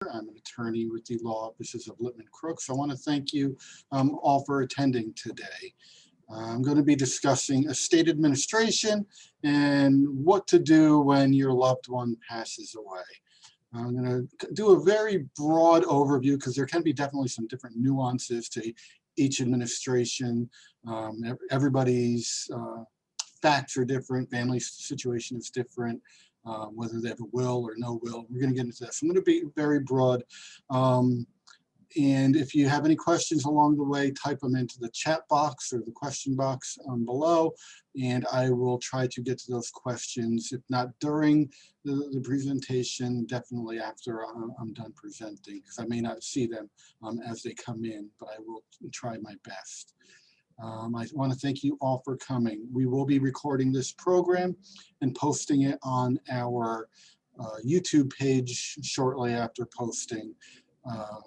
I'm an attorney with the law offices of Littman Krooks. I want to thank you all for attending today. I'm going to be discussing estate administration and what to do when your loved one passes away. I'm going to do a very broad overview because there can be definitely some different nuances to each administration. Everybody's facts are different, family situation is different, whether they have a will or no will. We're going to get into this. I'm going to be very broad. And if you have any questions along the way, type them into the chat box or the question box below, and I will try to get to those questions, if not during the presentation, definitely after I'm done presenting, because I may not see them as they come in, but I will try my best. I want to thank you all for coming. We will be recording this program and posting it on our YouTube page shortly after posting,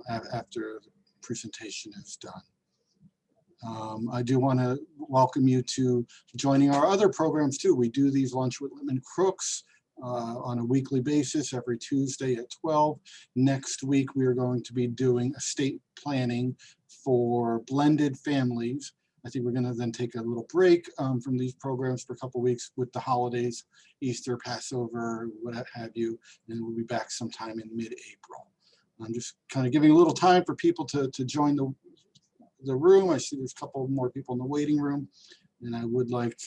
after the presentation is done. I do want to welcome you to joining our other programs too. We do these Lunch with Littman Krooks on a weekly basis every Tuesday at 12. Next week we are going to be doing estate planning for blended families. I think we're going to then take a little break from these programs for a couple weeks with the holidays, Easter, Passover, what have you, and we'll be back sometime in mid-April. I'm just kind of giving a little time for people to join the room. I see there's a couple more people in the waiting room, and I would like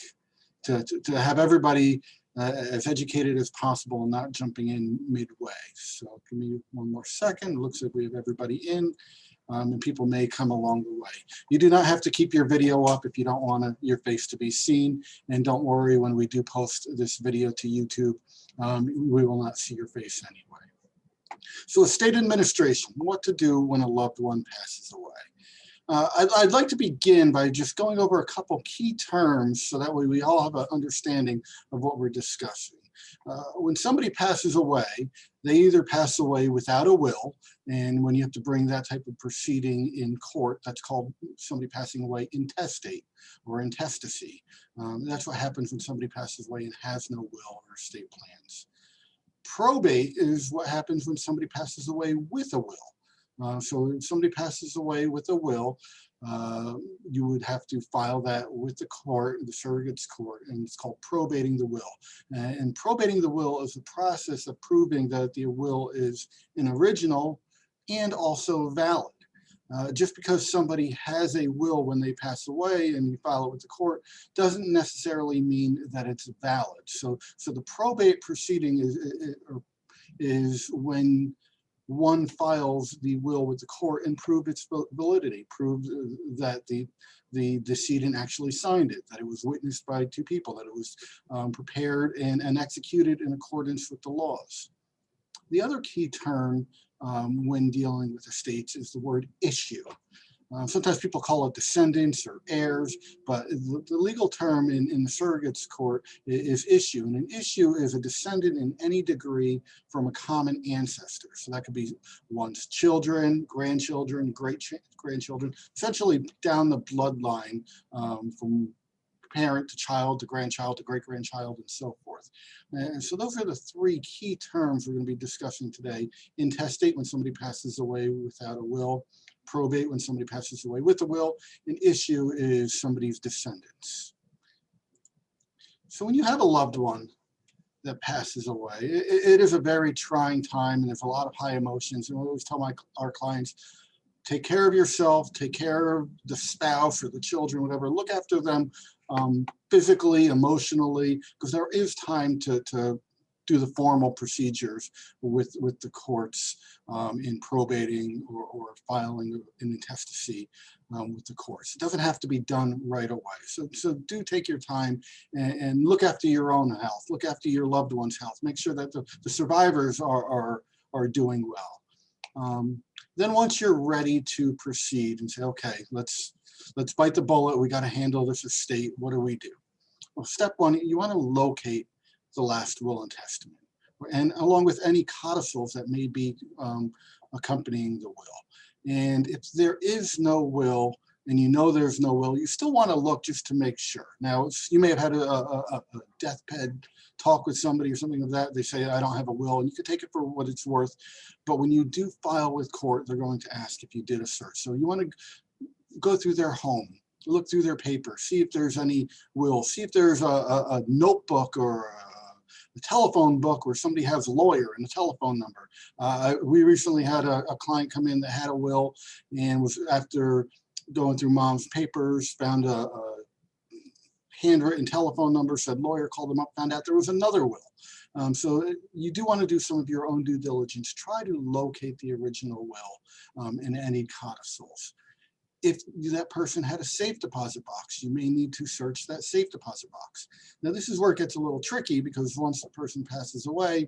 to have everybody as educated as possible and not jumping in midway. So give me one more second. It looks like we have everybody in. And people may come along the way. You do not have to keep your video up if you don't want your face to be seen. And don't worry, when we do post this video to YouTube, we will not see your face anyway. So estate administration, what to do when a loved one passes away. I'd like to begin by just going over a couple key terms so that way we all have an understanding of what we're discussing. When somebody passes away, they either pass away without a will, and when you have to bring that type of proceeding in court, that's called somebody passing away intestate or intestacy. That's what happens when somebody passes away and has no will or estate plans. Probate is what happens when somebody passes away with a will. So if somebody passes away with a will, you would have to file that with the court, the surrogate's court, and it's called probating the will. And probating the will is the process of proving that the will is an original and also valid. Just because somebody has a will when they pass away and you file it with the court doesn't necessarily mean that it's valid. So the probate proceeding is when one files the will with the court and prove its validity, prove that the decedent actually signed it, that it was witnessed by two people, that it was prepared and executed in accordance with the laws. The other key term when dealing with estates is the word issue. Sometimes people call it descendants or heirs, but the legal term in the surrogate's court is issue. And an issue is a descendant in any degree from a common ancestor. So that could be one's children, grandchildren, great-grandchildren, essentially down the bloodline from parent to child to grandchild to great-grandchild and so forth. And so those are the three key terms we're going to be discussing today. Intestate, when somebody passes away without a will. Probate, when somebody passes away with a will. An issue is somebody's descendants. So when you have a loved one that passes away, it is a very trying time, and there's a lot of high emotions. And I always tell our clients, take care of yourself, take care of the spouse or the children, whatever. Look after them physically, emotionally, because there is time to do the formal procedures with the courts in probating or filing an intestacy with the courts. It doesn't have to be done right away. So do take your time and look after your own health, look after your loved one's health, make sure that the survivors are doing well. Then once you're ready to proceed and say, okay, let's bite the bullet, we got to handle this estate, what do we do? Well, step one, you want to locate the last will and testament, and along with any codicils that may be accompanying the will. And if there is no will, and you know there's no will, you still want to look just to make sure. Now, you may have had a deathbed talk with somebody or something of that. They say, I don't have a will, and you can take it for what it's worth. But when you do file with court, they're going to ask if you did a search. So you want to go through their home, look through their paper, see if there's any will, see if there's a notebook or a telephone book where somebody has a lawyer and a telephone number. We recently had a client come in that had a will, and was, after going through mom's papers, found a handwritten telephone number, said lawyer, called them up, found out there was another will. So you do want to do some of your own due diligence. Try to locate the original will in any codicils. If that person had a safe deposit box, you may need to search that safe deposit box. Now, this is where it gets a little tricky, because once the person passes away,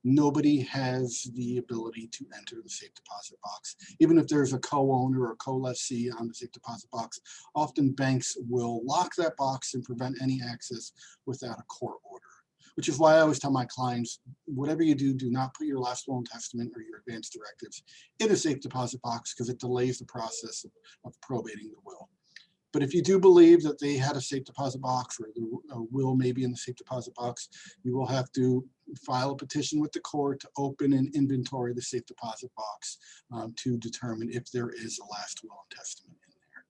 nobody has the ability to enter the safe deposit box. Even if there's a co-owner or co-lessee on the safe deposit box, often banks will lock that box and prevent any access without a court order. Which is why I always tell my clients, whatever you do, do not put your last will and testament or your advance directives in a safe deposit box, because it delays the process of probating the will. But if you do believe that they had a safe deposit box, or the will may be in the safe deposit box, you will have to file a petition with the court to open and inventory the safe deposit box to determine if there is a last will and testament in there.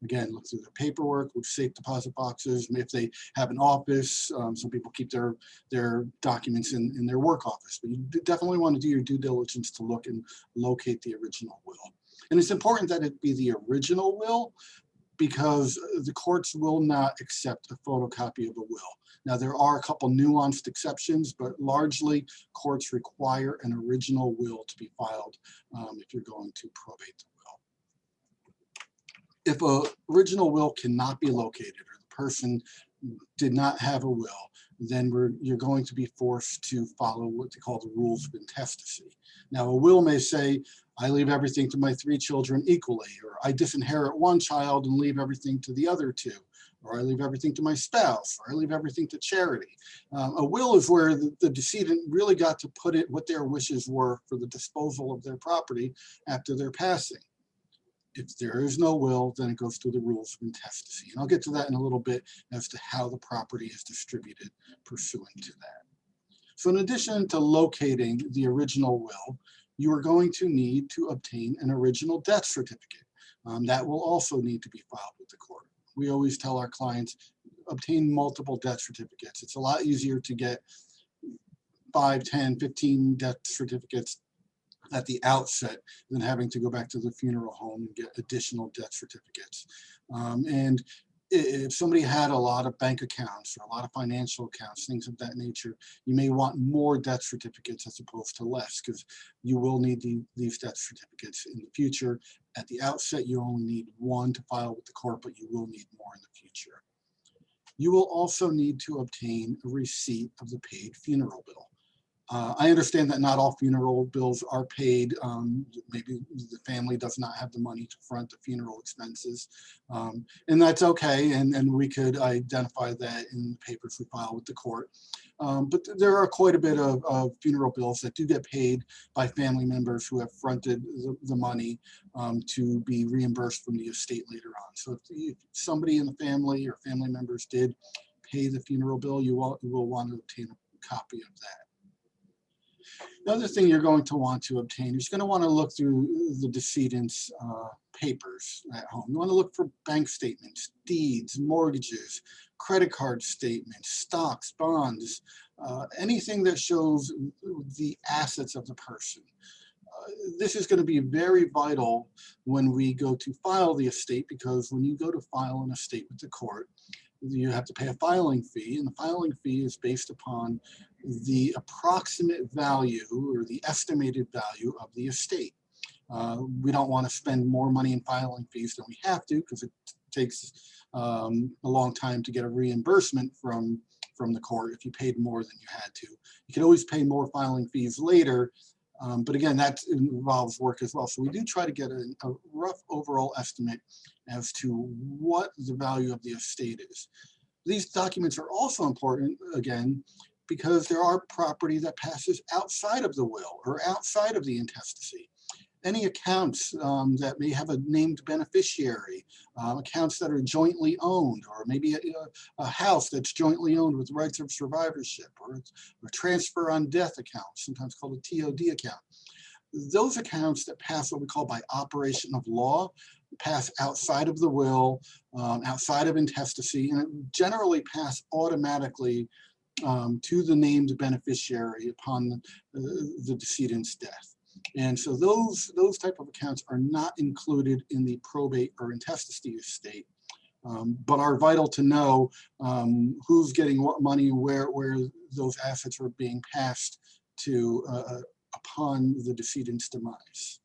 Again, look through their paperwork with safe deposit boxes. If they have an office, some people keep their documents in their work office, but you definitely want to do your due diligence to look and locate the original will. And it's important that it be the original will, because the courts will not accept a photocopy of a will. Now, there are a couple nuanced exceptions, but largely courts require an original will to be filed if you're going to probate the will. If an original will cannot be located, or the person did not have a will, then you're going to be forced to follow what they call the rules of intestacy. Now, a will may say, I leave everything to my 3 children equally, or I disinherit 1 child and leave everything to the other 2, or I leave everything to my spouse, or I leave everything to charity. A will is where the decedent really got to put it what their wishes were for the disposal of their property after their passing. If there is no will, then it goes through the rules of intestacy. And I'll get to that in a little bit as to how the property is distributed pursuant to that. So in addition to locating the original will, you are going to need to obtain an original death certificate. That will also need to be filed with the court. We always tell our clients, obtain multiple death certificates. It's a lot easier to get 5, 10, 15 death certificates at the outset than having to go back to the funeral home and get additional death certificates. And if somebody had a lot of bank accounts or a lot of financial accounts, things of that nature, you may want more death certificates as opposed to less, because you will need these death certificates in the future. At the outset, you only need 1 to file with the court, but you will need more in the future. You will also need to obtain a receipt of the paid funeral bill. I understand that not all funeral bills are paid. Maybe the family does not have the money to front the funeral expenses, and that's okay, and we could identify that in the papers we file with the court. But there are quite a bit of funeral bills that do get paid by family members who have fronted the money to be reimbursed from the estate later on. So if somebody in the family or family members did pay the funeral bill, you will want to obtain a copy of that. The other thing you're going to want to obtain is you're going to want to look through the decedent's papers at home. You want to look for bank statements, deeds, mortgages, credit card statements, stocks, bonds, anything that shows the assets of the person. This is going to be very vital when we go to file the estate, because when you go to file an estate with the court, you have to pay a filing fee, and the filing fee is based upon the approximate value or the estimated value of the estate. We don't want to spend more money in filing fees than we have to, because it takes a long time to get a reimbursement from the court if you paid more than you had to. You can always pay more filing fees later, but again, that involves work as well. So we do try to get a rough overall estimate as to what the value of the estate is. These documents are also important, again, because there are property that passes outside of the will or outside of the intestacy. Any accounts that may have a named beneficiary, accounts that are jointly owned, or maybe a house that's jointly owned with rights of survivorship, or transfer on death accounts, sometimes called a TOD account. Those accounts that pass what we call by operation of law, pass outside of the will, outside of intestacy, and generally pass automatically to the named beneficiary upon the decedent's death. And so those type of accounts are not included in the probate or intestacy estate, but are vital to know who's getting what money, where those assets are being passed to upon the decedent's demise.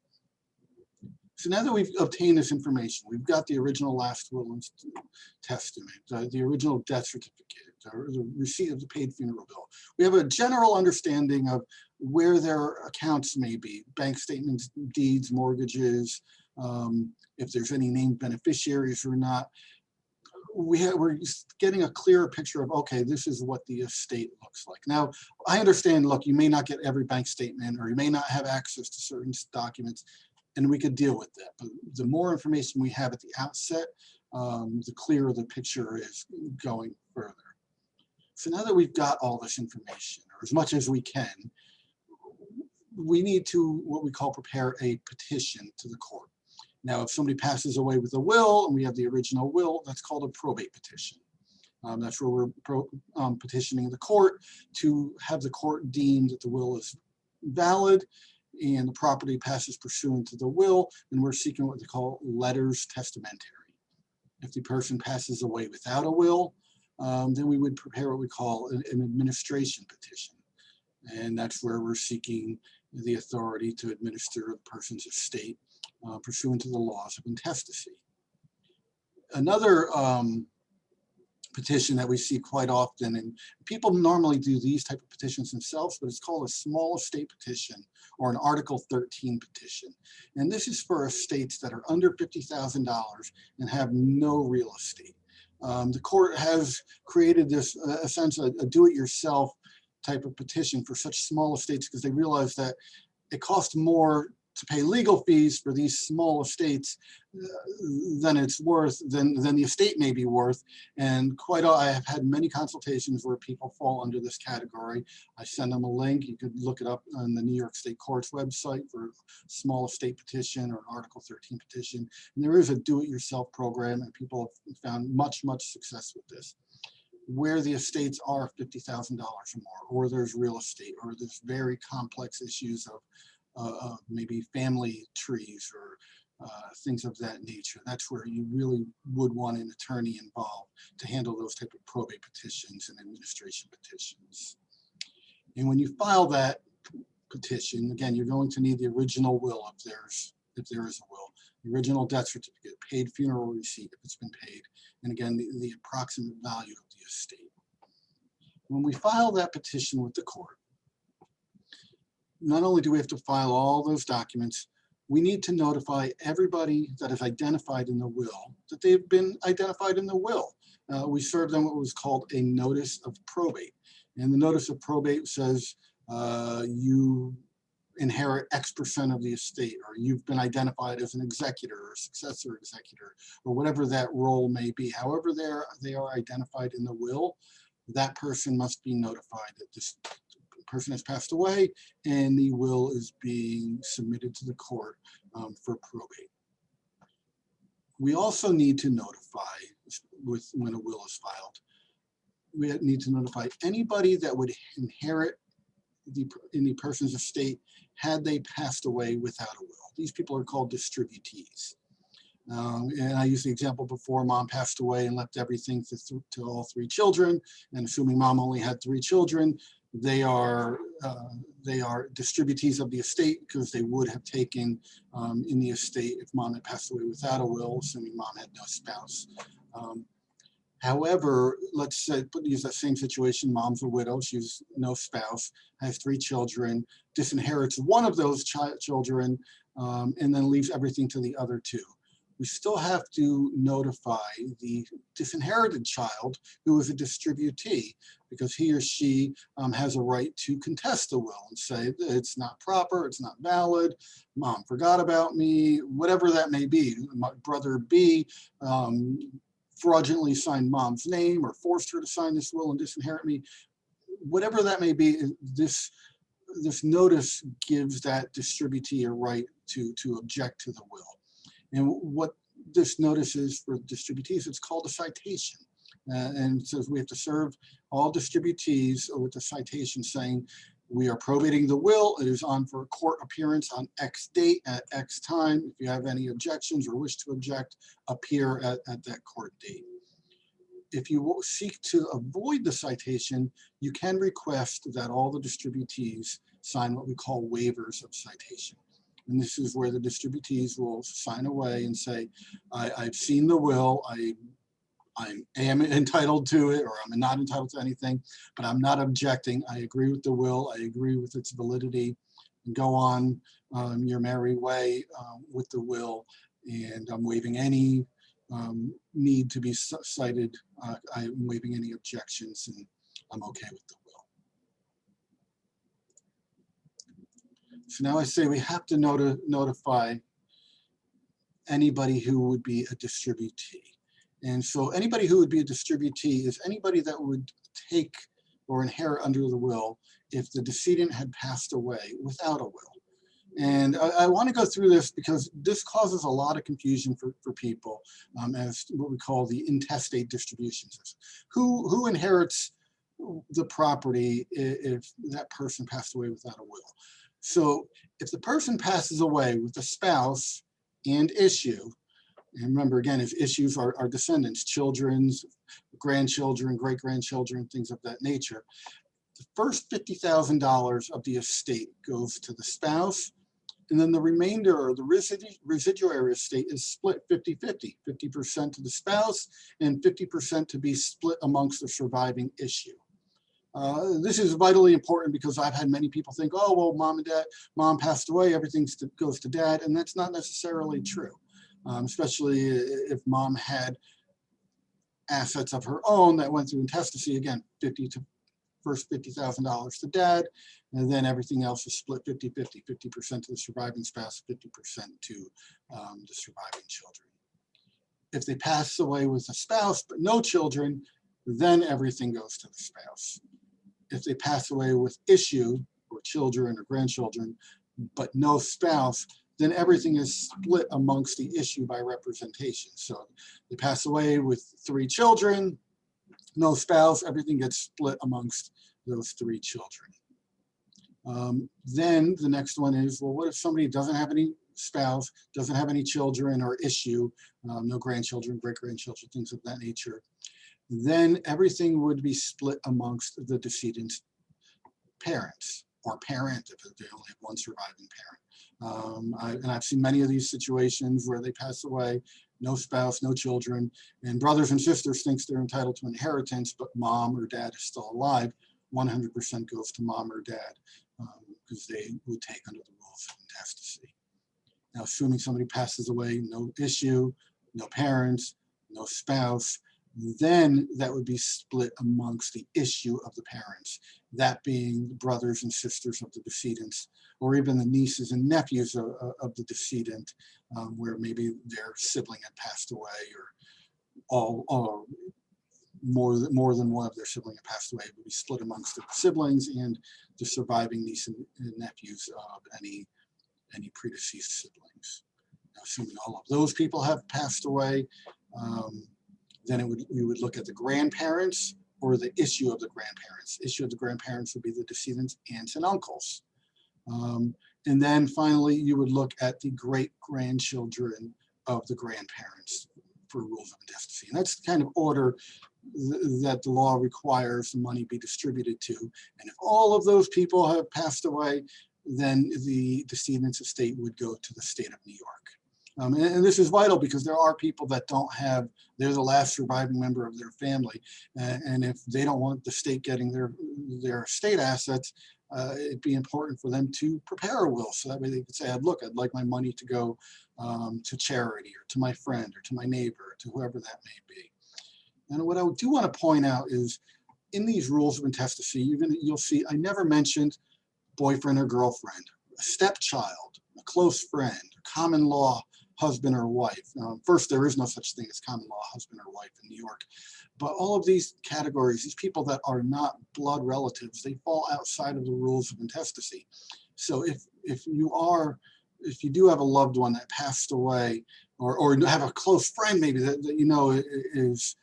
So now that we've obtained this information, we've got the original last will and testament, the original death certificate, the receipt of the paid funeral bill. We have a general understanding of where their accounts may be, bank statements, deeds, mortgages, if there's any named beneficiaries or not. We're getting a clearer picture of, okay, this is what the estate looks like. Now, I understand, look, you may not get every bank statement, or you may not have access to certain documents, and we could deal with that. But the more information we have at the outset, the clearer the picture is going further. So now that we've got all this information, or as much as we can, we need to, what we call, prepare a petition to the court. Now, if somebody passes away with a will and we have the original will, that's called a probate petition. That's where we're petitioning the court to have the court deem that the will is valid and the property passes pursuant to the will, and we're seeking what they call letters testamentary. If the person passes away without a will, then we would prepare what we call an administration petition. And that's where we're seeking the authority to administer the person's estate pursuant to the laws of intestacy. Another petition that we see quite often, and people normally do these type of petitions themselves, but it's called a small estate petition or an Article 13 petition. And this is for estates that are under $50,000 and have no real estate. The court has created this, essentially, a do-it-yourself type of petition for such small estates because they realize that it costs more to pay legal fees for these small estates than it's worth, than the estate may be worth. And I have had many consultations where people fall under this category. I send them a link. You could look it up on the New York State Court's website for a small estate petition or an Article 13 petition. And there is a do-it-yourself program, and people have found much success with this. Where the estates are $50,000 or more, or there's real estate, or there's very complex issues of maybe family trees or things of that nature. That's where you really would want an attorney involved to handle those type of probate petitions and administration petitions. And when you file that petition, again, you're going to need the original will if there is a will, the original death certificate, paid funeral receipt if it's been paid, and again, the approximate value of the estate. When we file that petition with the court, not only do we have to file all those documents, we need to notify everybody that is identified in the will that they've been identified in the will. We serve them what was called a notice of probate. And the notice of probate says you inherit X% of the estate, or you've been identified as an executor or successor executor, or whatever that role may be. However they are identified in the will, that person must be notified that this person has passed away and the will is being submitted to the court for probate. We also need to notify, when a will is filed, we need to notify anybody that would inherit in the person's estate had they passed away without a will. These people are called distributees. And I used the example before, mom passed away and left everything to all three children, and assuming mom only had 3 children, they are distributees of the estate because they would have taken in the estate if mom had passed away without a will, assuming mom had no spouse. However, let's say, use that same situation, mom's a widow, she's no spouse, has 3 children, disinherits one of those children, and then leaves everything to the other 2. we still have to notify the disinherited child who is a distributee, because he or she has a right to contest the will and say it's not proper, it's not valid, mom forgot about me, whatever that may be. My brother B fraudulently signed mom's name or forced her to sign this will and disinherit me. Whatever that may be, this notice gives that distributee a right to object to the will. And what this notice is for distributees, it's called a citation. And it says we have to serve all distributees with a citation saying we are probating the will. It is on for a court appearance on X date at X time. If you have any objections or wish to object, appear at that court date. If you seek to avoid the citation, you can request that all the distributees sign what we call waivers of citation. And this is where the distributees will sign away and say, I've seen the will, I am entitled to it, or I'm not entitled to anything, but I'm not objecting. I agree with the will, I agree with its validity, and go on your merry way with the will, and I'm waiving any need to be cited. I'm waiving any objections, and I'm okay with the will. So now I say we have to notify anybody who would be a distributee. And so anybody who would be a distributee is anybody that would take or inherit under the will if the decedent had passed away without a will. And I want to go through this because this causes a lot of confusion for people as what we call the intestate distributions. Who inherits the property if that person passed away without a will? So if the person passes away with a spouse and issue, and remember again, if issues are descendants, children's, grandchildren, great-grandchildren, things of that nature, the first $50,000 of the estate goes to the spouse, and then the remainder, or the residuary estate, is split 50-50, 50% to the spouse and 50% to be split amongst the surviving issue. This is vitally important because I've had many people think, oh, well, mom passed away, everything goes to dad, and that's not necessarily true, especially if mom had assets of her own that went through intestacy. Again, first $50,000 to dad, and then everything else is split 50-50, 50% to the surviving spouse, 50% to the surviving children. If they pass away with a spouse but no children, then everything goes to the spouse. If they pass away with issue, or children or grandchildren, but no spouse, then everything is split amongst the issue by representation. So they pass away with 3 children, no spouse, everything gets split amongst those 3 children. Then the next one is, well, what if somebody doesn't have any spouse, doesn't have any children or issue, no grandchildren, great-grandchildren, things of that nature? Then everything would be split amongst the decedent's parents, or parent if they only have one surviving parent. And I've seen many of these situations where they pass away, no spouse, no children, and brothers and sisters thinks they're entitled to inheritance, but mom or dad is still alive. 100% goes to mom or dad because they would take under the rules of intestacy. Now, assuming somebody passes away, no issue, no parents, no spouse, then that would be split amongst the issue of the parents, that being the brothers and sisters of the decedents, or even the nieces and nephews of the decedent, where maybe their sibling had passed away, or more than one of their siblings had passed away. It would be split amongst the siblings and the surviving nieces and nephews of any predeceased siblings. Now, assuming all of those people have passed away, then we would look at the grandparents or the issue of the grandparents. Issue of the grandparents would be the decedent's aunts and uncles. And then finally, you would look at the great-grandchildren of the grandparents for rules of intestacy. And that's the kind of order that the law requires the money be distributed to. And if all of those people have passed away, then the decedent's estate would go to the state of New York. And this is vital because there are people that don't have, they're the last surviving member of their family. And if they don't want the state getting their estate assets, it'd be important for them to prepare a will. So that way they could say, look, I'd like my money to go to charity or to my friend or to my neighbor or to whoever that may be. And what I do want to point out is in these rules of intestacy, you'll see I never mentioned boyfriend or girlfriend, a stepchild, a close friend, a common law husband or wife. First, there is no such thing as common law husband or wife in New York. But all of these categories, these people that are not blood relatives, they fall outside of the rules of intestacy. So if you do have a loved one that passed away, or have a close friend maybe that you know is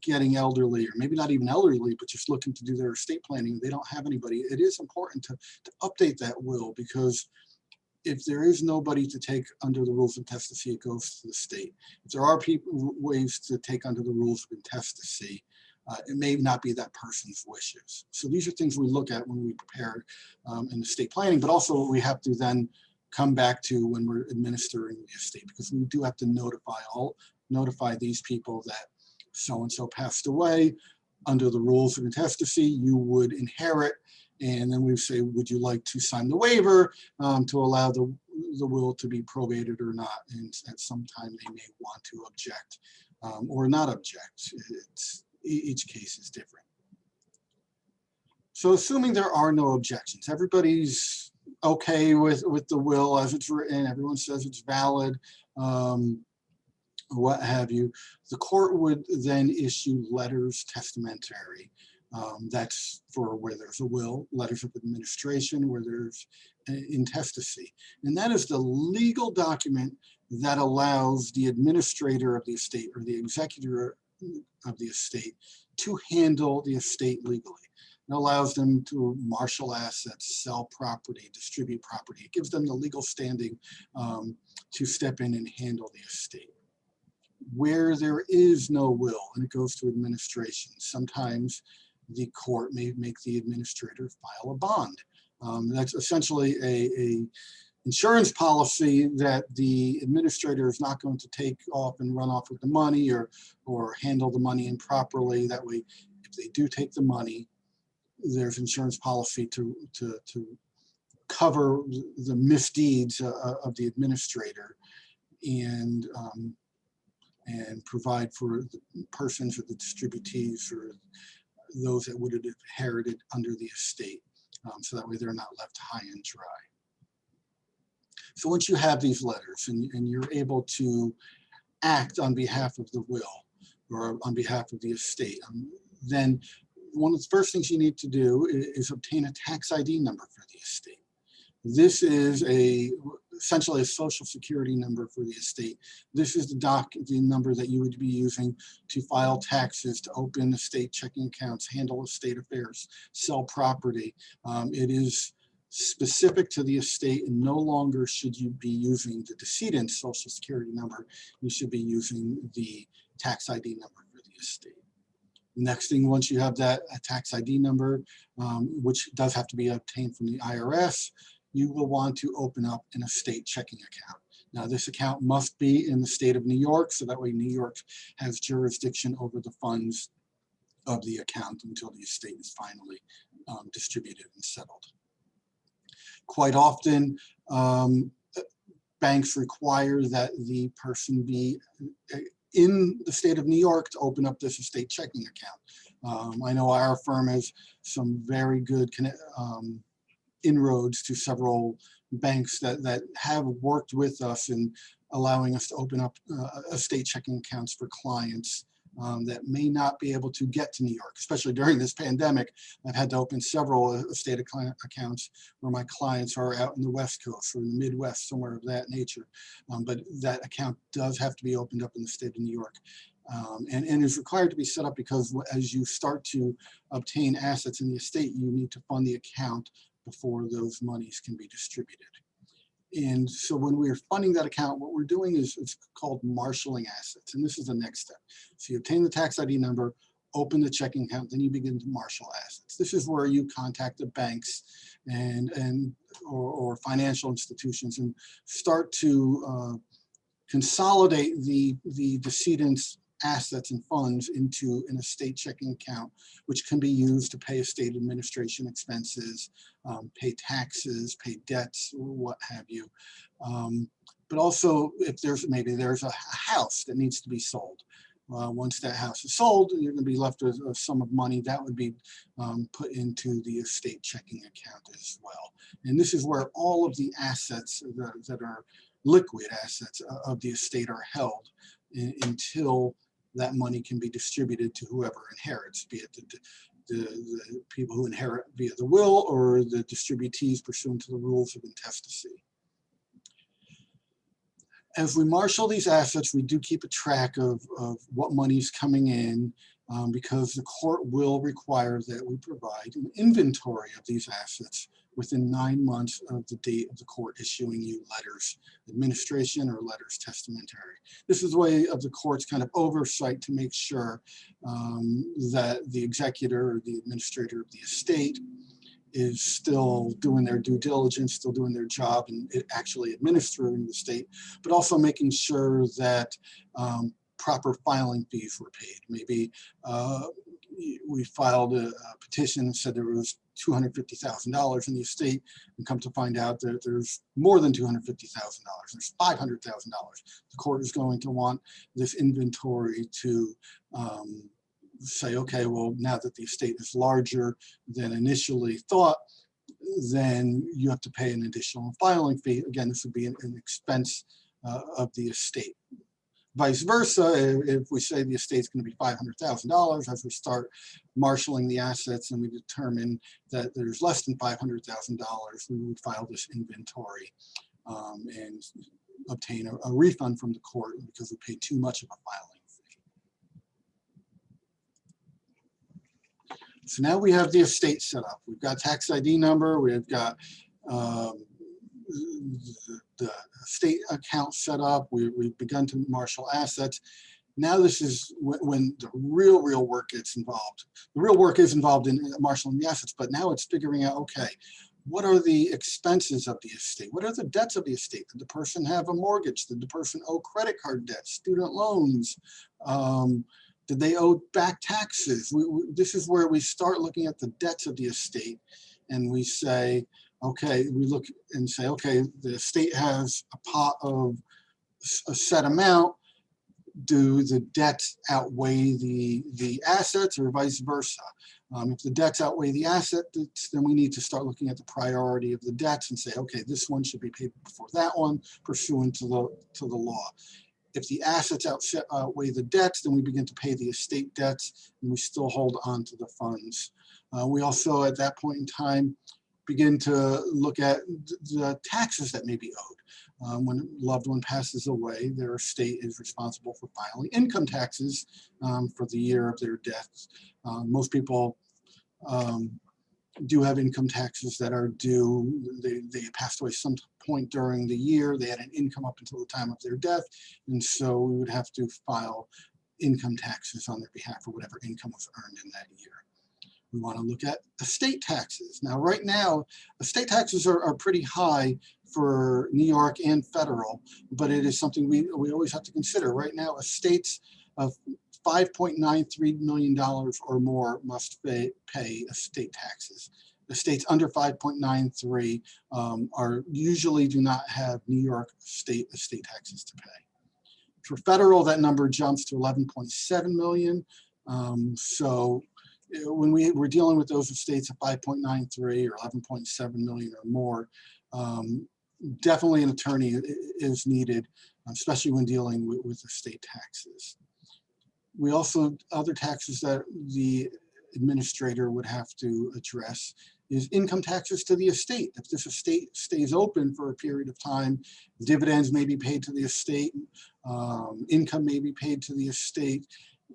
getting elderly, or maybe not even elderly, but just looking to do their estate planning, they don't have anybody, it is important to update that will, because if there is nobody to take under the rules of intestacy, it goes to the state. If there are ways to take under the rules of intestacy, it may not be that person's wishes. So these are things we look at when we prepare in estate planning, but also we have to then come back to when we're administering the estate, because we do have to notify these people that so-and-so passed away. Under the rules of intestacy, you would inherit, and then we say, would you like to sign the waiver to allow the will to be probated or not? And at some time they may want to object or not object. Each case is different. So assuming there are no objections, everybody's okay with the will as it's written, everyone says it's valid, what have you, the court would then issue letters testamentary. That's for where there's a will, letters of administration, where there's intestacy. And that is the legal document that allows the administrator of the estate or the executor of the estate to handle the estate legally. It allows them to marshal assets, sell property, distribute property. It gives them the legal standing to step in and handle the estate. Where there is no will and it goes to administration, sometimes the court may make the administrator file a bond. That's essentially a insurance policy that the administrator is not going to take off and run off with the money or handle the money improperly. That way, if they do take the money, there's insurance policy to cover the misdeeds of the administrator and provide for the persons or the distributees or those that would have inherited under the estate. So that way they're not left high and dry. So once you have these letters and you're able to act on behalf of the will or on behalf of the estate, then one of the first things you need to do is obtain a tax ID number for the estate. This is essentially a social security number for the estate. This is the number that you would be using to file taxes, to open estate checking accounts, handle estate affairs, sell property. It is specific to the estate, and no longer should you be using the decedent's social security number. You should be using the tax ID number for the estate. Next thing, once you have that tax ID number, which does have to be obtained from the IRS, you will want to open up an estate checking account. Now, this account must be in the state of New York, so that way New York has jurisdiction over the funds of the account until the estate is finally distributed and settled. Quite often, banks require that the person be in the state of New York to open up this estate checking account. I know our firm has some very good inroads to several banks that have worked with us in allowing us to open up estate checking accounts for clients that may not be able to get to New York, especially during this pandemic. I've had to open several estate accounts where my clients are out in the West Coast or in the Midwest, somewhere of that nature. But that account does have to be opened up in the state of New York. And is required to be set up because as you start to obtain assets in the estate, you need to fund the account before those monies can be distributed. And so when we're funding that account, what we're doing is it's called marshaling assets. And this is the next step. So you obtain the tax ID number, open the checking account, then you begin to marshal assets. This is where you contact the banks or financial institutions and start to consolidate the decedent's assets and funds into an estate checking account, which can be used to pay estate administration expenses, pay taxes, pay debts, or what have you. But also, if there's a house that needs to be sold. Once that house is sold, you're going to be left with a sum of money that would be put into the estate checking account as well. And this is where all of the assets that are liquid assets of the estate are held until that money can be distributed to whoever inherits, be it the people who inherit via the will or the distributees pursuant to the rules of intestacy. As we marshal these assets, we do keep a track of what money is coming in because the court will require that we provide an inventory of these assets within 9 months of the date of the court issuing you letters administration or letters testamentary. This is the way of the court's kind of oversight to make sure that the executor or the administrator of the estate is still doing their due diligence, still doing their job and actually administering the estate, but also making sure that proper filing fees were paid. Maybe we filed a petition and said there was $250,000 in the estate, and come to find out that there's more than $250,000. There's $500,000. The court is going to want this inventory to say, okay, well, now that the estate is larger than initially thought, then you have to pay an additional filing fee. Again, this would be an expense of the estate. Vice versa, if we say the estate's going to be $500,000, as we start marshaling the assets and we determine that there's less than $500,000, we would file this inventory and obtain a refund from the court because we paid too much of a filing fee. So now we have the estate set up. We've got tax ID number, we've got the estate account set up, we've begun to marshal assets. Now this is when the real work gets involved. The real work is involved in marshaling the assets, but now it's figuring out, okay, what are the expenses of the estate? What are the debts of the estate? Did the person have a mortgage? Did the person owe credit card debt, student loans? Did they owe back taxes? This is where we start looking at the debts of the estate, and we say, okay, we look and say, okay, the estate has a pot of a set amount. Do the debts outweigh the assets or vice versa? If the debts outweigh the assets, then we need to start looking at the priority of the debts and say, okay, this one should be paid before that one, pursuant to the law. If the assets outweigh the debts, then we begin to pay the estate debts, and we still hold on to the funds. We also, at that point in time, begin to look at the taxes that may be owed. When a loved one passes away, their estate is responsible for filing income taxes for the year of their death. Most people do have income taxes that are due. They passed away some point during the year. They had an income up until the time of their death, and so we would have to file income taxes on their behalf for whatever income was earned in that year. We want to look at estate taxes. Now, right now, estate taxes are pretty high for New York and federal, but it is something we always have to consider. Right now, estates of $5.93 million or more must pay estate taxes. Estates under 5.93 usually do not have New York state estate taxes to pay. For federal, that number jumps to 11.7 million. So when we're dealing with those estates of 5.93 or 11.7 million or more, definitely an attorney is needed, especially when dealing with estate taxes. We also, other taxes that the administrator would have to address is income taxes to the estate. If this estate stays open for a period of time, dividends may be paid to the estate, income may be paid to the estate,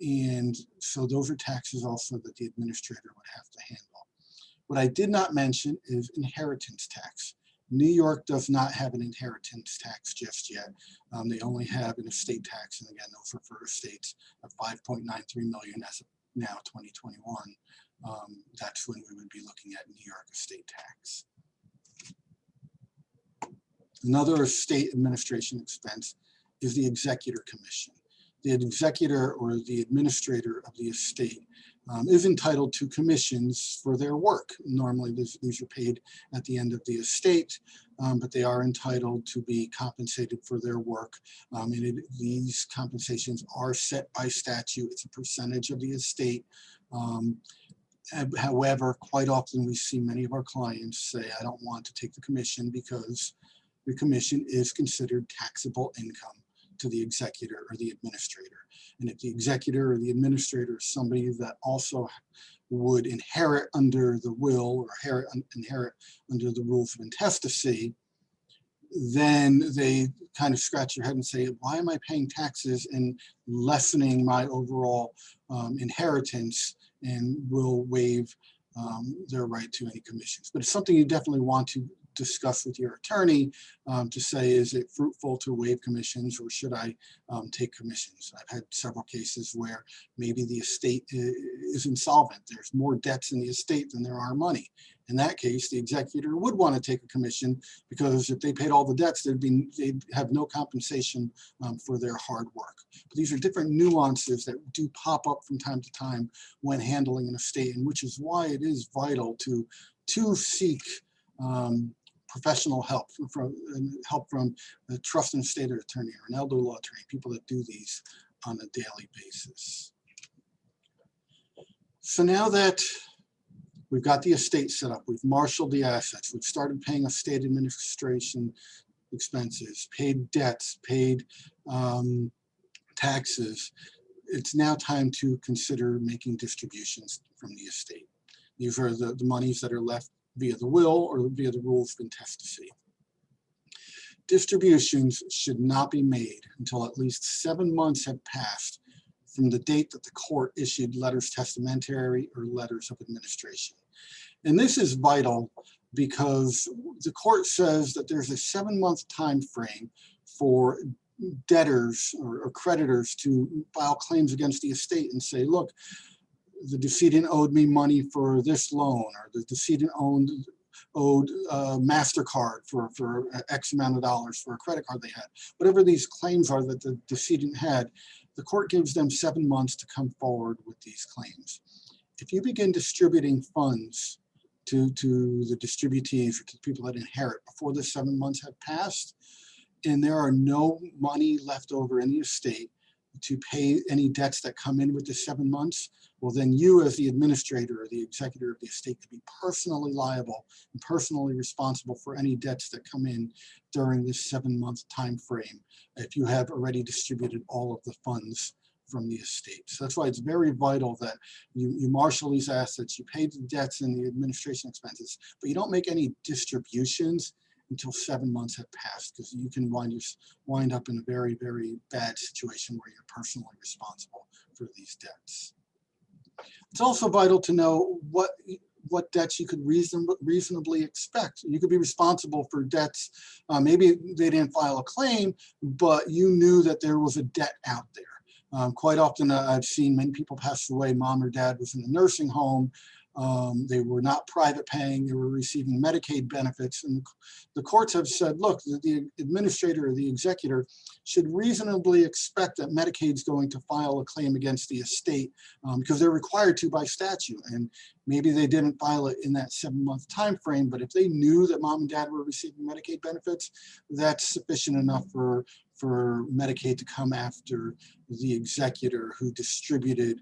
and so those are taxes also that the administrator would have to handle. What I did not mention is inheritance tax. New York does not have an inheritance tax just yet. They only have an estate tax, and again, those are for estates of 5.93 million as now 2021, that's when we would be looking at New York estate tax. Another estate administration expense is the Executor Commission. The executor or the administrator of the estate is entitled to commissions for their work. Normally these are paid at the end of the estate, but they are entitled to be compensated for their work. These compensations are set by statute. It's a percentage of the estate. However, quite often we see many of our clients say, I don't want to take the commission because the commission is considered taxable income to the executor or the administrator. And if the executor or the administrator is somebody that also would inherit under the will or inherit under the rules of intestacy, then they kind of scratch their head and say, why am I paying taxes and lessening my overall inheritance, and will waive their right to any commissions. But it's something you definitely want to discuss with your attorney to say, is it fruitful to waive commissions, or should I take commissions? I've had several cases where maybe the estate is insolvent. There's more debts in the estate than there are money. In that case, the executor would want to take a commission, because if they paid all the debts, they'd have no compensation for their hard work. But these are different nuances that do pop up from time to time when handling an estate, and which is why it is vital to seek professional help from a trust and estate attorney or an elder law attorney, people that do these on a daily basis. So now that we've got the estate set up, we've marshaled the assets, we've started paying estate administration expenses, paid debts, paid taxes, it's now time to consider making distributions from the estate. These are the monies that are left via the will or via the rules of intestacy. Distributions should not be made until at least 7 months have passed from the date that the court issued letters testamentary or letters of administration. And this is vital because the court says that there's a 7-month time frame for debtors or creditors to file claims against the estate and say, look, the decedent owed me money for this loan, or the decedent owed MasterCard for X amount of dollars for a credit card they had. Whatever these claims are that the decedent had, the court gives them 7 months to come forward with these claims. If you begin distributing funds to the distributees or to people that inherit before the 7 months have passed, and there are no money left over in the estate to pay any debts that come in with the 7 months, well, then you as the administrator or the executor of the estate could be personally liable and personally responsible for any debts that come in during this 7-month time frame if you have already distributed all of the funds from the estate. So that's why it's very vital that you marshal these assets, you pay the debts and the administration expenses, but you don't make any distributions until 7 months have passed, because you can wind up in a very, very bad situation where you're personally responsible for these debts. It's also vital to know what debts you could reasonably expect. You could be responsible for debts. Maybe they didn't file a claim, but you knew that there was a debt out there. Quite often I've seen many people pass away. Mom or dad was in a nursing home. They were not private paying, they were receiving Medicaid benefits. And the courts have said, look, the administrator or the executor should reasonably expect that Medicaid's going to file a claim against the estate because they're required to by statute. And maybe they didn't file it in that 7-month time frame, but if they knew that mom and dad were receiving Medicaid benefits, that's sufficient enough for Medicaid to come after the executor who distributed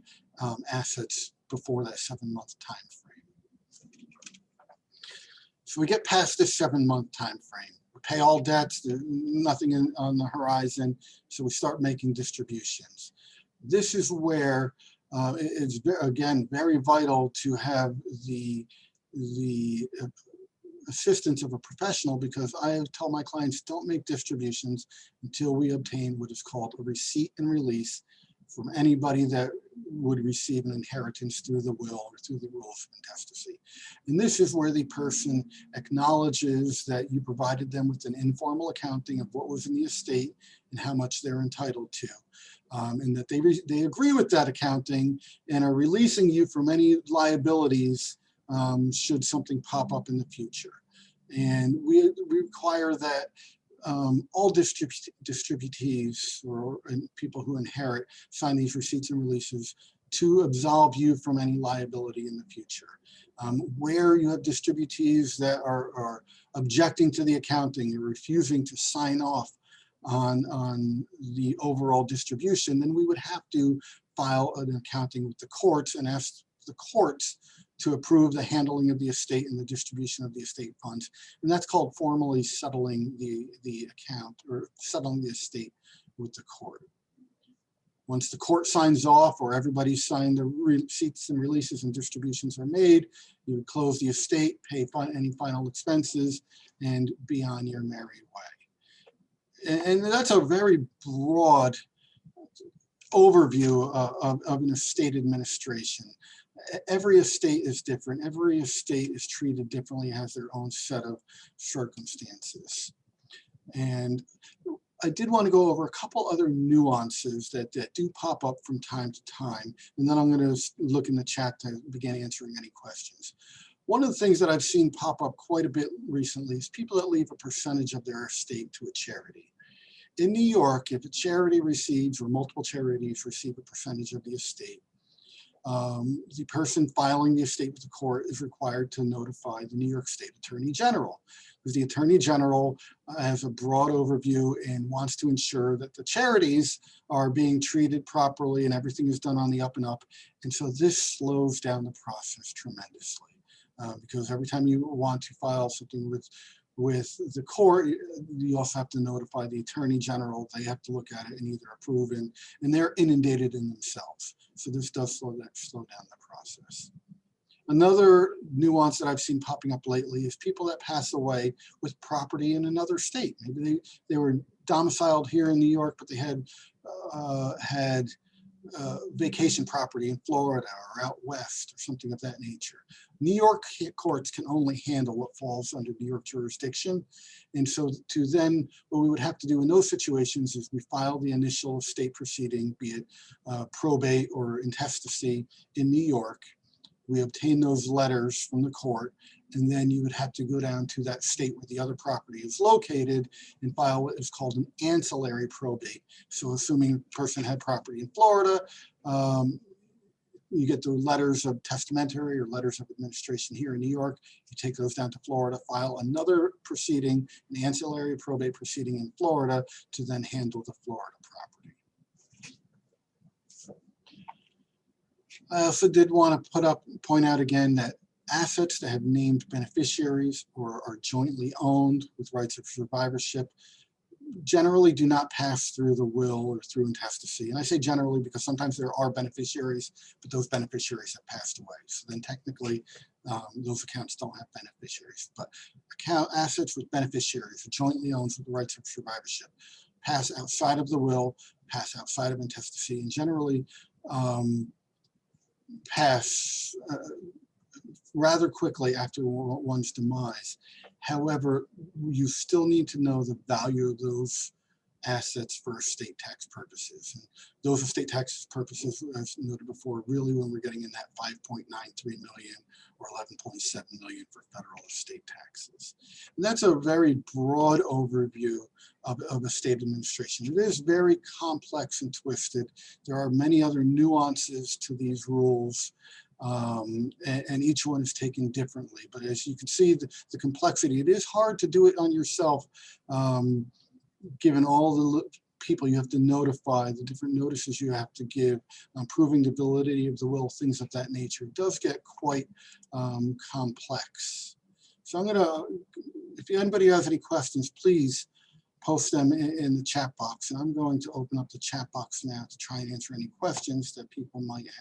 assets before that 7-month time frame. So we get past this 7-month time frame. We pay all debts, there's nothing on the horizon, so we start making distributions. This is where it's, again, very vital to have the assistance of a professional, because I tell my clients, don't make distributions until we obtain what is called a receipt and release from anybody that would receive an inheritance through the will or through the rules of intestacy. And this is where the person acknowledges that you provided them with an informal accounting of what was in the estate and how much they're entitled to. And that they agree with that accounting and are releasing you from any liabilities should something pop up in the future. And we require that all distributees or people who inherit sign these receipts and releases to absolve you from any liability in the future. Where you have distributees that are objecting to the accounting or refusing to sign off on the overall distribution, then we would have to file an accounting with the courts and ask the courts to approve the handling of the estate and the distribution of the estate funds. And that's called formally settling the account or settling the estate with the court. Once the court signs off or everybody's signed the receipts and releases and distributions are made, you would close the estate, pay any final expenses, and be on your merry way. And that's a very broad overview of an estate administration. Every estate is different. Every estate is treated differently, has their own set of circumstances. And I did want to go over a couple other nuances that do pop up from time to time. And then I'm going to look in the chat to begin answering any questions. One of the things that I've seen pop up quite a bit recently is people that leave a percentage of their estate to a charity. In New York, if a charity receives or multiple charities receive a percentage of the estate, the person filing the estate with the court is required to notify the New York State Attorney General, because the Attorney General has a broad overview and wants to ensure that the charities are being treated properly and everything is done on the up and up. And so this slows down the process tremendously, because every time you want to file something with the court, you also have to notify the Attorney General. They have to look at it and either approve, and they're inundated in themselves. So this does slow down the process. Another nuance that I've seen popping up lately is people that pass away with property in another state. Maybe they were domiciled here in New York, but they had vacation property in Florida or out west or something of that nature. New York courts can only handle what falls under New York jurisdiction. And so what we would have to do in those situations is we file the initial estate proceeding, be it probate or intestacy in New York. We obtain those letters from the court, and then you would have to go down to that state where the other property is located and file what is called an ancillary probate. So assuming a person had property in Florida, you get the letters of testamentary or letters of administration here in New York. You take those down to Florida, file another proceeding, an ancillary probate proceeding in Florida to then handle the Florida property. I also did want to point out again that assets that have named beneficiaries or are jointly owned with rights of survivorship generally do not pass through the will or through intestacy. And I say generally because sometimes there are beneficiaries, but those beneficiaries have passed away. So then technically those accounts don't have beneficiaries. But assets with beneficiaries are jointly owned with the rights of survivorship pass outside of the will, pass outside of intestacy, and generally pass rather quickly after one's demise. However, you still need to know the value of those assets for estate tax purposes. And those estate tax purposes, as noted before, really when we're getting in that 5.93 million or 11.7 million for federal estate taxes. And that's a very broad overview of estate administration. It is very complex and twisted. There are many other nuances to these rules. And each one is taken differently. But as you can see, the complexity, it is hard to do it on yourself, given all the people you have to notify, the different notices you have to give, proving the validity of the will, things of that nature. It does get quite complex. So I'm gonna, if anybody has any questions, please post them in the chat box. And I'm going to open up the chat box now to try and answer any questions that people might have.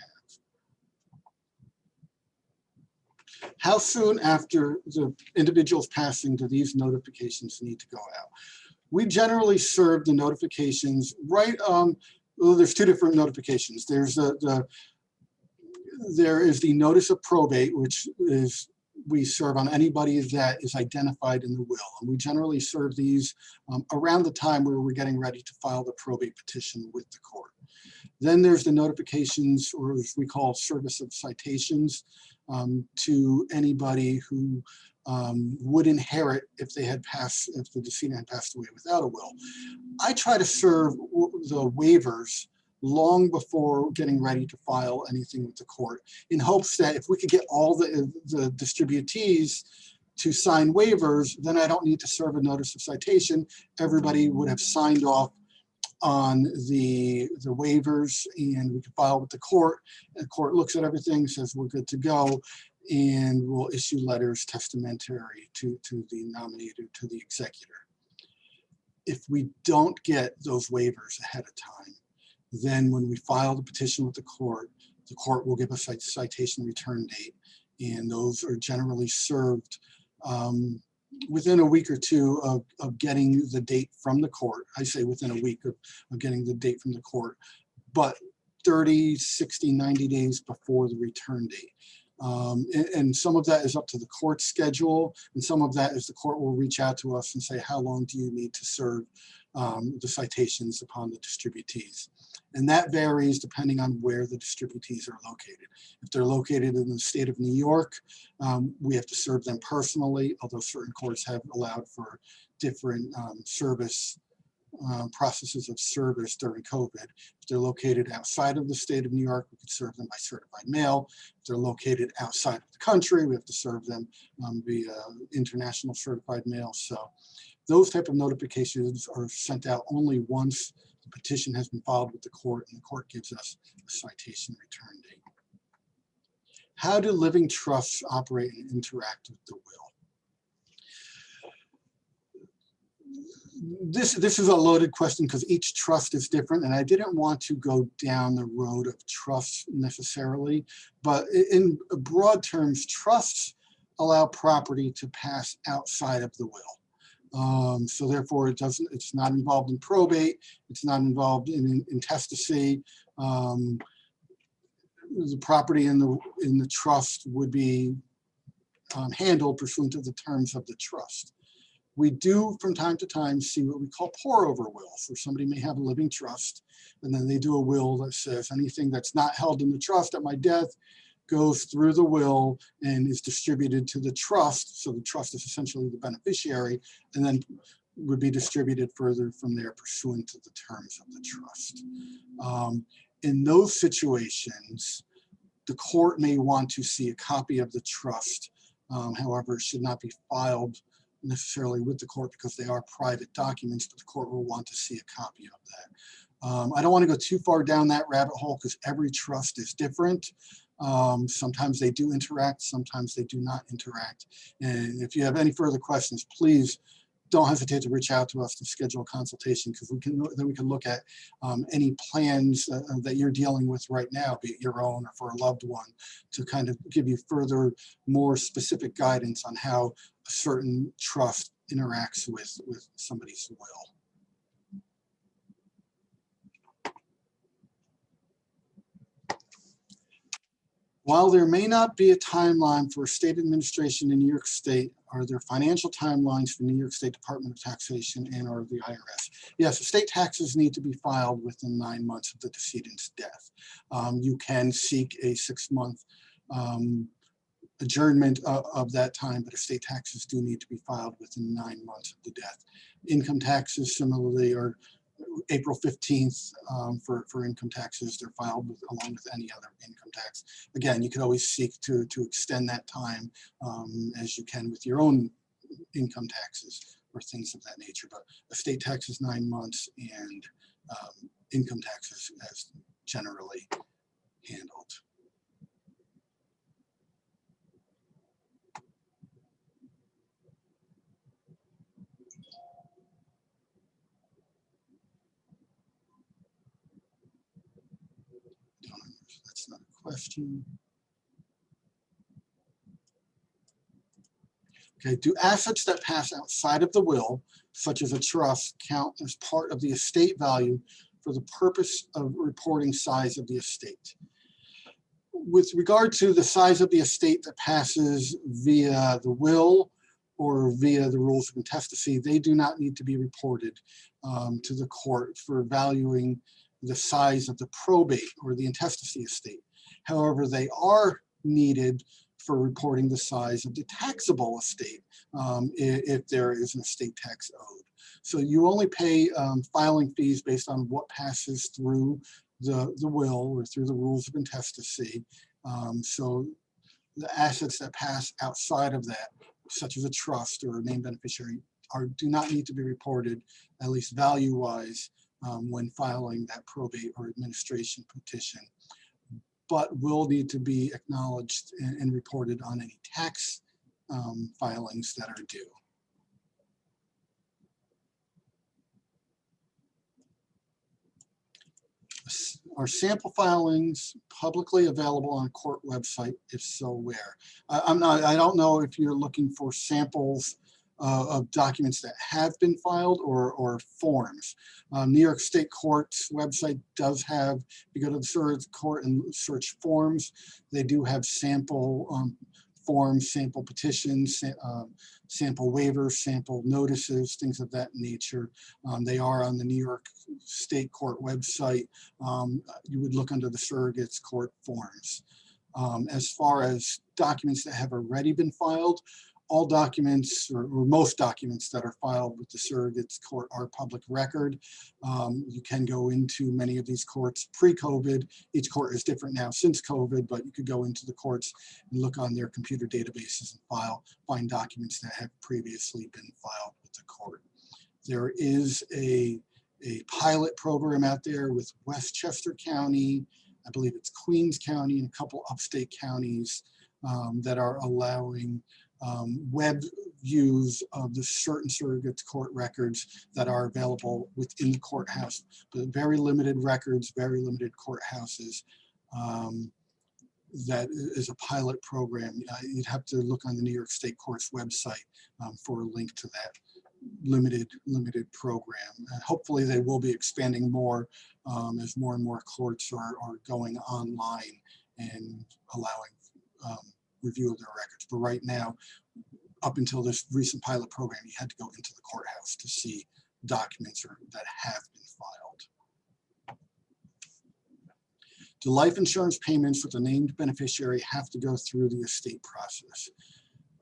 How soon after the individual's passing do these notifications need to go out? We generally serve the notifications right, well, there's two different notifications. There's the There is the notice of probate, which is we serve on anybody that is identified in the will. And we generally serve these around the time where we're getting ready to file the probate petition with the court. Then there's the notifications, or as we call service of citations, to anybody who would inherit if they had passed, if the decedent had passed away without a will. I try to serve the waivers long before getting ready to file anything with the court, in hopes that if we could get all the distributees to sign waivers, then I don't need to serve a notice of citation. Everybody would have signed off on the waivers, and we can file with the court. The court looks at everything, says we're good to go, and we'll issue letters testamentary to the nominated, to the executor. If we don't get those waivers ahead of time, then when we file the petition with the court will give us a citation return date, and those are generally served within a week or two of getting the date from the court. I say within a week of getting the date from the court, but 30, 60, 90 days before the return date. And some of that is up to the court's schedule, and some of that is the court will reach out to us and say, how long do you need to serve the citations upon the distributees? And that varies depending on where the distributees are located. If they're located in the state of New York, we have to serve them personally, although certain courts have allowed for different processes of service during COVID. If they're located outside of the state of New York, we could serve them by certified mail. If they're located outside of the country, we have to serve them via international certified mail. So those type of notifications are sent out only once the petition has been filed with the court, and the court gives us a citation return date. How do living trusts operate and interact with the will? This is a loaded question because each trust is different, and I didn't want to go down the road of trusts necessarily, but in broad terms, trusts allow property to pass outside of the will. So therefore, it's not involved in probate, it's not involved in intestacy. The property in the trust would be handled pursuant to the terms of the trust. We do from time to time see what we call pour-over wills, where somebody may have a living trust, and then they do a will that says anything that's not held in the trust at my death goes through the will and is distributed to the trust. So the trust is essentially the beneficiary, and then would be distributed further from there pursuant to the terms of the trust. In those situations, the court may want to see a copy of the trust. However, it should not be filed necessarily with the court because they are private documents, but the court will want to see a copy of that. I don't want to go too far down that rabbit hole because every trust is different. Sometimes they do interact, sometimes they do not interact. And if you have any further questions, please don't hesitate to reach out to us to schedule a consultation, because we can look at any plans that you're dealing with right now, be it your own or for a loved one, to kind of give you further, more specific guidance on how a certain trust interacts with somebody's will. While there may not be a timeline for state administration in New York State, are there financial timelines for New York State Department of Taxation and or the IRS? Yes, estate taxes need to be filed within 9 months of the decedent's death. You can seek a 6-month adjournment of that time, but estate taxes do need to be filed within 9 months of the death. Income taxes similarly are April 15th for income taxes. They're filed along with any other income tax. Again, you can always seek to extend that time as you can with your own income taxes or things of that nature. But estate taxes 9 months, and income taxes as generally handled. That's not a question. Okay, do assets that pass outside of the will, such as a trust, count as part of the estate value for the purpose of reporting size of the estate? with regard to the size of the estate that passes via the will or via the rules of intestacy, they do not need to be reported to the court for valuing the size of the probate or the intestacy estate. However, they are needed for reporting the size of the taxable estate if there is an estate tax owed. So you only pay filing fees based on what passes through the will or through the rules of intestacy. So the assets that pass outside of that, such as a trust or a named beneficiary, do not need to be reported, at least value-wise, when filing that probate or administration petition, but will need to be acknowledged and reported on any tax filings that are due. Are sample filings publicly available on court website? If so, where? I don't know if you're looking for samples of documents that have been filed or forms. New York State Court's website does have, if you go to the surrogate court and search forms, they do have sample forms, sample petitions, sample waivers, sample notices, things of that nature. They are on the New York State Court website. You would look under the surrogates court forms. As far as documents that have already been filed, all documents or most documents that are filed with the surrogates court are public record. You can go into many of these courts pre-COVID. Each court is different now since COVID, but you could go into the courts and look on their computer databases and find documents that have previously been filed with the court. There is a pilot program out there with Westchester County, I believe it's Queens County, and a couple upstate counties that are allowing web views of the certain surrogates court records that are available within the courthouse, but very limited records, very limited courthouses. That is a pilot program. You'd have to look on the New York State Court's website for a link to that limited program. Hopefully they will be expanding more as more and more courts are going online and allowing review of their records. But right now, up until this recent pilot program, you had to go into the courthouse to see documents that have been filed. Do life insurance payments with a named beneficiary have to go through the estate process?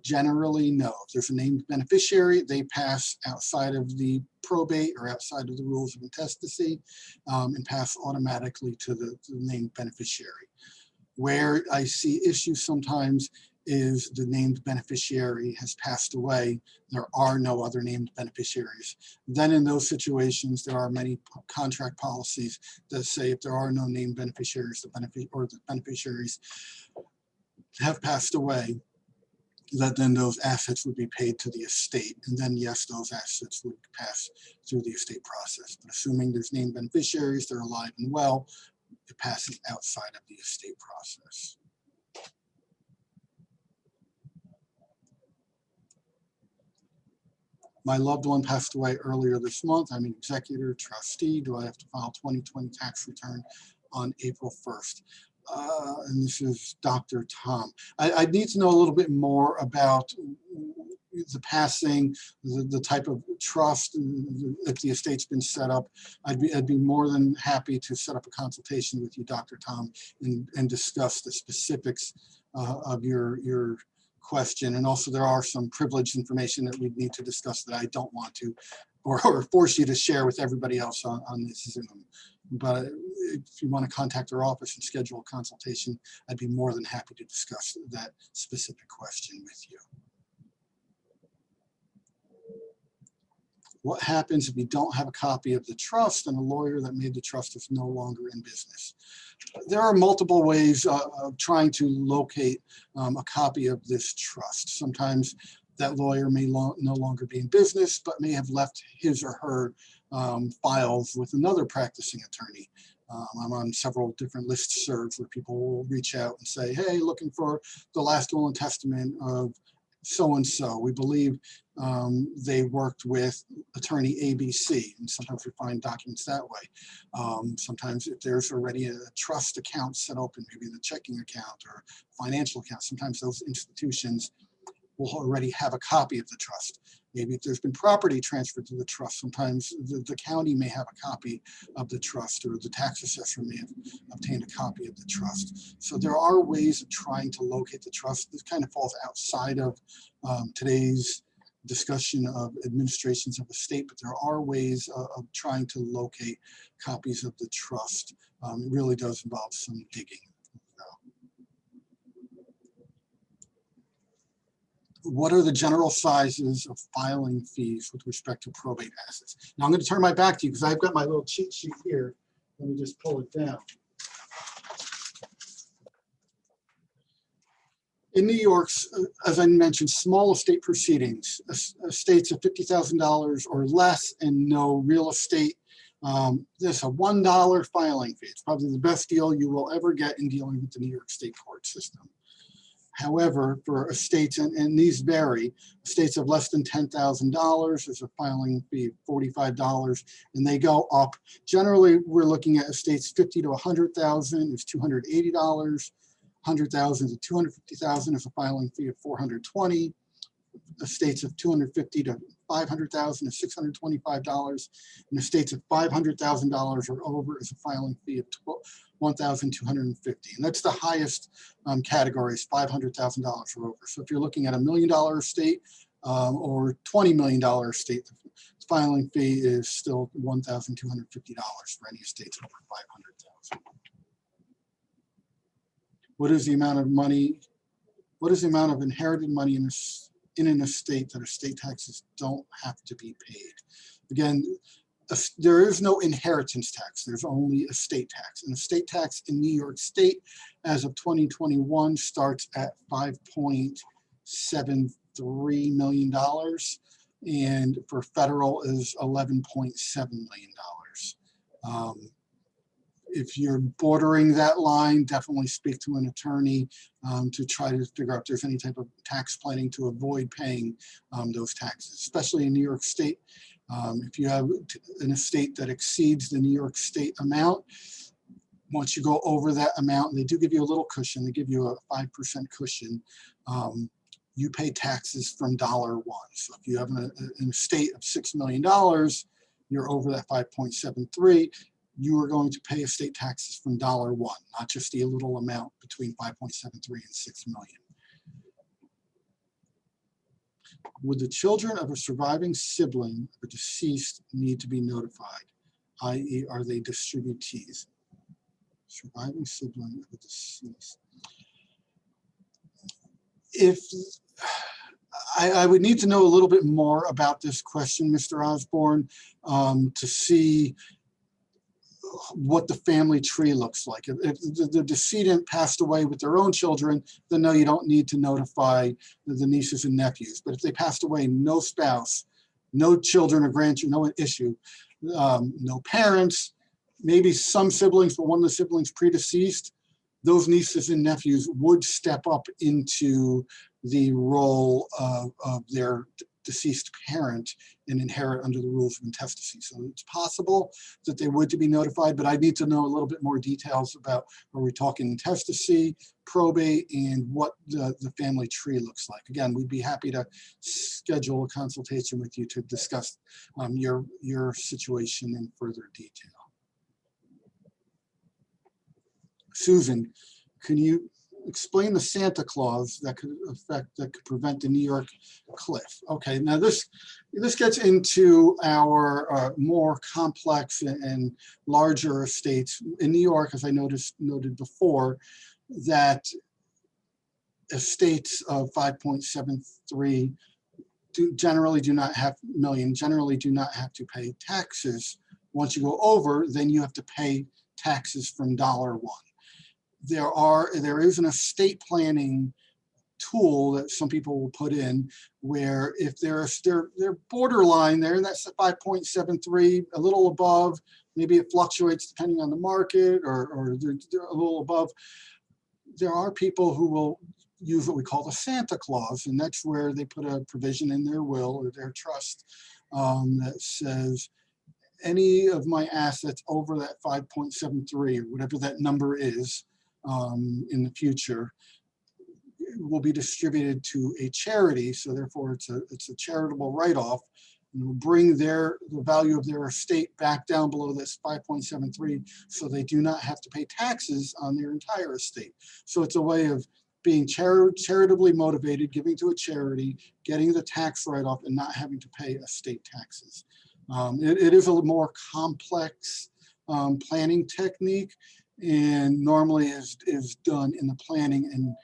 Generally, no. If there's a named beneficiary, they pass outside of the probate or outside of the rules of intestacy and pass automatically to the named beneficiary. Where I see issues sometimes is the named beneficiary has passed away. There are no other named beneficiaries. Then in those situations, there are many contract policies that say if there are no named beneficiaries, the beneficiaries have passed away, that then those assets would be paid to the estate. And then yes, those assets would pass through the estate process. But assuming there's named beneficiaries, they're alive and well, it passes outside of the estate process. My loved one passed away earlier this month. I'm an executor, trustee. Do I have to file 2020 tax return on April 1st? And this is Dr. Tom. I need to know a little bit more about the passing, the type of trust, if the estate's been set up. I'd be more than happy to set up a consultation with you, Dr. Tom, and discuss the specifics of your question. And also there are some privileged information that we need to discuss that I don't want to or force you to share with everybody else on this Zoom. But if you want to contact our office and schedule a consultation, I'd be more than happy to discuss that specific question with you. What happens if you don't have a copy of the trust and a lawyer that made the trust is no longer in business? There are multiple ways of trying to locate a copy of this trust. Sometimes that lawyer may no longer be in business, but may have left his or her files with another practicing attorney. I'm on several different listservs where people will reach out and say, hey, looking for the last will and testament of so-and-so. We believe they worked with attorney ABC, and sometimes we find documents that way. Sometimes if there's already a trust account set open, maybe the checking account or financial account, sometimes those institutions will already have a copy of the trust. Maybe if there's been property transferred to the trust, sometimes the county may have a copy of the trust, or the tax assessor may have obtained a copy of the trust. So there are ways of trying to locate the trust. This kind of falls outside of today's discussion of administrations of the state, but there are ways of trying to locate copies of the trust. It really does involve some digging. What are the general sizes of filing fees with respect to probate assets? Now I'm going to turn my back to you because I've got my little cheat sheet here. Let me just pull it down. In New York, as I mentioned, small estate proceedings, estates of $50,000 or less and no real estate, there's a $1 filing fee. It's probably the best deal you will ever get in dealing with the New York State court system. However, for estates, and these vary, estates of less than $10,000, there's a filing fee of $45, and they go up. Generally, we're looking at estates 50 to 100,000 is $280, 100,000 to 250,000 is a filing fee of $420. Estates of 250 to 500,000 is $625, and estates of $500,000 or over is a filing fee of $1,250, and that's the highest category, is $500,000 or over. So if you're looking at $1 million estate or $20 million estate, the filing fee is still $1,250 for any estates over $500,000. What is the amount of money? What is the amount of inherited money in an estate that estate taxes don't have to be paid? Again, there is no inheritance tax. There's only estate tax. And estate tax in New York State as of 2021 starts at $5.73 million, and for federal is $11.7 million. If you're bordering that line, definitely speak to an attorney to try to figure out if there's any type of tax planning to avoid paying those taxes, especially in New York State. If you have an estate that exceeds the New York State amount, once you go over that amount, they do give you a little cushion. They give you a 5% cushion. You pay taxes from $1. So if you have an estate of $6 million, you're over that 5.73. You are going to pay estate taxes from $1, not just the little amount between 5.73 and 6 million. Would the children of a surviving sibling of a deceased need to be notified, i.e. are they distributees? Surviving sibling of a deceased. If I would need to know a little bit more about this question, Mr. Osborne, to see what the family tree looks like. If the decedent passed away with their own children, then no, you don't need to notify the nieces and nephews. But if they passed away, no spouse, no children or grandchildren, no issue, no parents, maybe some siblings, but one of the siblings predeceased, those nieces and nephews would step up into the role of their deceased parent and inherit under the rules of intestacy. So it's possible that they would to be notified, but I need to know a little bit more details about, are we talking intestacy, probate, and what the family tree looks like. Again, we'd be happy to schedule a consultation with you to discuss your situation in further detail. Susan, can you explain the Santa Claus that could prevent the New York cliff? Okay, now this gets into our more complex and larger estates in New York, as I noted before, that estates of 5.73 generally do not have to pay taxes. Once you go over, then you have to pay taxes from $1. There is an estate planning tool that some people will put in, where if they're borderline there, and that's 5.73, a little above, maybe it fluctuates depending on the market, or they're a little above. There are people who will use what we call the Santa Clause, and that's where they put a provision in their will or their trust that says any of my assets over that 5.73 or whatever that number is in the future will be distributed to a charity. So therefore it's a charitable write-off, and will bring the value of their estate back down below this 5.73, so they do not have to pay taxes on their entire estate. So it's a way of being charitably motivated, giving to a charity, getting the tax write-off, and not having to pay estate taxes. It is a more complex planning technique, and normally is done in the planning, and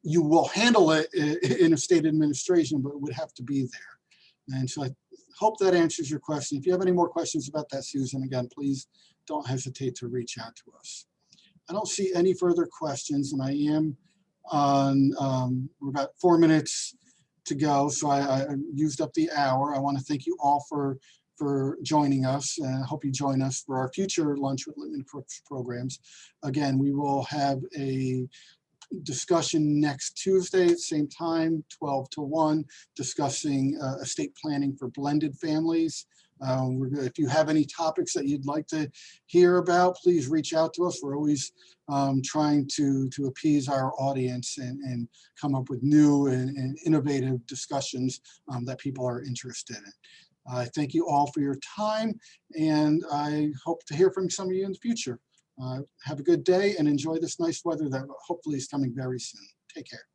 you will handle it in estate administration, but it would have to be there. And so I hope that answers your question. If you have any more questions about that, Susan, again, please don't hesitate to reach out to us. I don't see any further questions, and I am on, we're about 4 minutes to go, so I used up the hour. I want to thank you all for joining us, and I hope you join us for our future Lunch with Littman Krooks programs. Again, we will have a discussion next Tuesday at the same time, 12 to 1, discussing estate planning for blended families. If you have any topics that you'd like to hear about, please reach out to us. We're always trying to appease our audience and come up with new and innovative discussions that people are interested in. I thank you all for your time, and I hope to hear from some of you in the future. Have a good day and enjoy this nice weather that hopefully is coming very soon. Take care.